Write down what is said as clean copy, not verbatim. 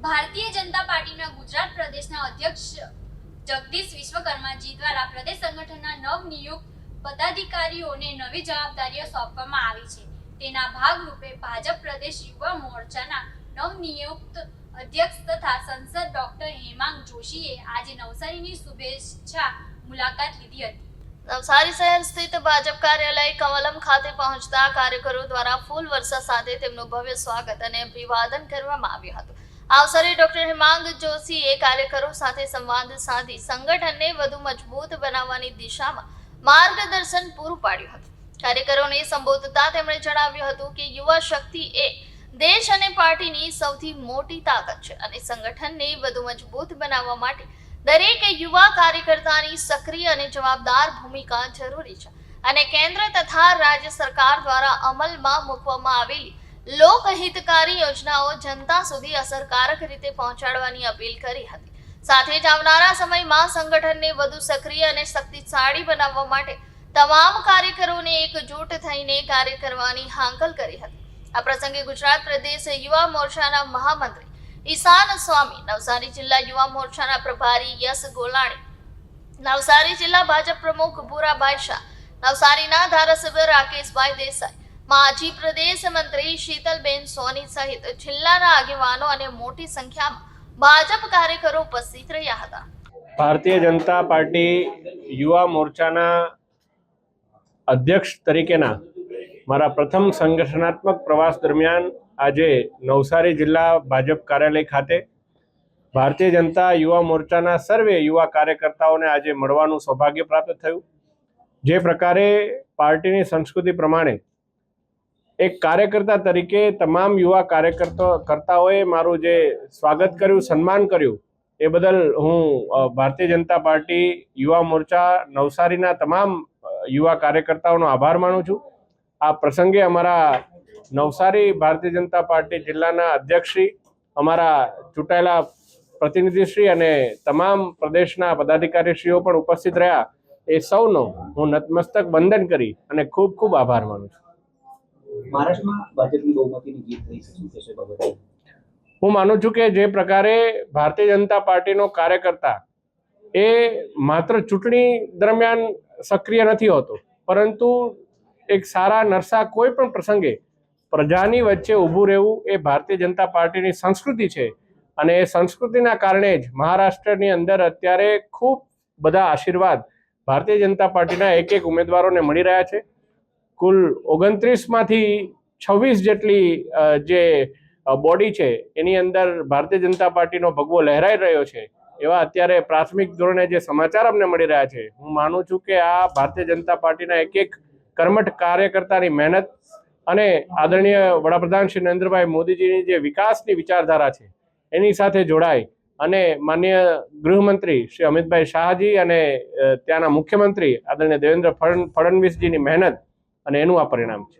ભારતીય જનતા પાર્ટીના ગુજરાત પ્રદેશના અધ્યક્ષ જગદીશ વિશ્વકર્માજી દ્વારા પ્રદેશ સંગઠનના નવનિયુક્ત પદાધિકારીઓને નવી જવાબદારીઓ સોંપવામાં આવી છે। તેના ભાગરૂપે ભાજપ પ્રદેશ યુવા મોરચાના નવનિયુક્ત અધ્યક્ષ તથા સંસદ ડોક્ટર હેમાંગ જોશીએ આજે નવસારીની શુભેચ્છા મુલાકાત લીધી હતી। નવસારી શહેર સ્થિત ભાજપ કાર્યાલય કમલમ ખાતે પહોંચતા કાર્યકરો દ્વારા ફૂલ વર્ષા સાથે તેમનું ભવ્ય સ્વાગત અને અભિવાદન કરવામાં આવ્યું હતું। આ અવસરે ડોક્ટર હેમાંગ જોશીએ કાર્યકરો સાથે સંવાદ સાધી સંગઠનને વધુ મજબૂત બનાવવાની દિશામાં માર્ગદર્શન પૂરું પાડ્યું હતું। કાર્યકરોને સંબોધતા તેમણે જણાવ્યું હતું કે યુવા શક્તિ એ દેશ અને પાર્ટીની સૌથી મોટી તાકાત છે અને સંગઠનને વધુ મજબૂત બનાવવા માટે દરેક યુવા કાર્યકર્તાની સક્રિય અને જવાબદાર ભૂમિકા જરૂરી છે અને કેન્દ્ર તથા રાજ્ય સરકાર દ્વારા અમલમાં મૂકવામાં આવેલી લોકહિતકારી યોજનાઓ જનતા સુધી અસરકારક રીતે પહોંચાડવાની અપીલ કરી હતી। સાથે જ આવનારા સમયમાં સંગઠનને વધુ સક્રિય અને શક્તિશાળી બનાવવા માટે તમામ કાર્યકરોને એકજૂટ થઈને કાર્ય કરવાની હાંકલ કરી હતી। આ પ્રસંગે ગુજરાત પ્રદેશ યુવા મોરચાના મહામંત્રી ઈશાન સ્વામી, નવસારી જિલ્લા યુવા મોરચાના પ્રભારી યશ ગોલાણી, નવસારી જિલ્લા ભાજપ પ્રમુખ ભૂરાભાઈ શાહ, નવસારીના ધારાસભ્ય રાકેશભાઈ દેસાઈ, માજી પ્રદેશ મંત્રી શીતલબેન સોની સહિત જિલ્લાના આગેવાનો અને મોટી સંખ્યામાં ભાજપ કાર્યકરો ઉપસ્થિત રહ્યા હતા। ભારતીય જનતા પાર્ટી યુવા મોરચાના અધ્યક્ષ તરીકેના મારા પ્રથમ સંગઠનાત્મક પ્રવાસ દરમિયાન આજે નવસારી જિલ્લા ભાજપ કાર્યાલય ખાતે ભારતીય જનતા યુવા મોરચાના સર્વે યુવા કાર્યકર્તાઓને આજે મળવાનું સૌભાગ્ય પ્રાપ્ત થયું। જે પ્રકારે પાર્ટીની સંસ્કૃતિ પ્રમાણે એક કાર્યકર્તા તરીકે તમામ યુવા કાર્યકર્તાઓએ મારું જે સ્વાગત કર્યું, સન્માન કર્યું, એ બદલ હું ભારતીય જનતા પાર્ટી યુવા મોરચા નવસારીના તમામ યુવા કાર્યકર્તાઓનો આભાર માનું છું। આ પ્રસંગે અમારા નવસારી ભારતીય જનતા પાર્ટી જિલ્લાના અધ્યક્ષશ્રી, અમારા ચૂંટાયેલા પ્રતિનિધિશ્રી અને તમામ પ્રદેશના પદાધિકારીશ્રીઓ પણ ઉપસ્થિત રહ્યા। એ સૌનો હું નતમસ્તક વંદન કરી અને ખૂબ ખૂબ આભાર માનું છું। મહારાષ્ટ્રમાં ભાજપની બહુમતીની જીત થઈ છે, શું કહેશો બાબતે? હું માનું છું કે જે પ્રકારે ભારતીય જનતા પાર્ટીનો કાર્યકર્તા એ માત્ર ચૂંટણી દરમિયાન સક્રિય નથી હોતો, પરંતુ એક સારા નરસા કોઈ પણ પ્રસંગે પ્રજાની વચ્ચે ઊભું રહેવું એ ભારતીય જનતા પાર્ટીની સંસ્કૃતિ છે અને એ સંસ્કૃતિના કારણે જ મહારાષ્ટ્રની અંદર અત્યારે ખૂબ બધા આશીર્વાદ ભારતીય જનતા પાર્ટીના એક ઉમેદવારોને મળી રહ્યા છે। કુલ 29માંથી 26 જેટલી જે બોડી છે એની અંદર ભારતીય જનતા પાર્ટીનો ભગવો લહેરાઈ રહ્યો છે। એવા અત્યારે પ્રાથમિક ધોરણે જે સમાચાર અમને મળી રહ્યા છે, હું માનું છું કે આ ભારતીય જનતા પાર્ટીના એક કર્મઠ કાર્યકર્તાની મહેનત અને આદરણીય વડાપ્રધાન શ્રી નરેન્દ્રભાઈ મોદીજીની જે વિકાસની વિચારધારા છે એની સાથે જોડાય અને માનનીય ગૃહમંત્રી શ્રી અમિતભાઈ શાહજી અને ત્યાંના મુખ્યમંત્રી આદરણીય દેવેન્દ્ર ફડણવીસજીની મહેનત અને એનું આ પરિણામ છે।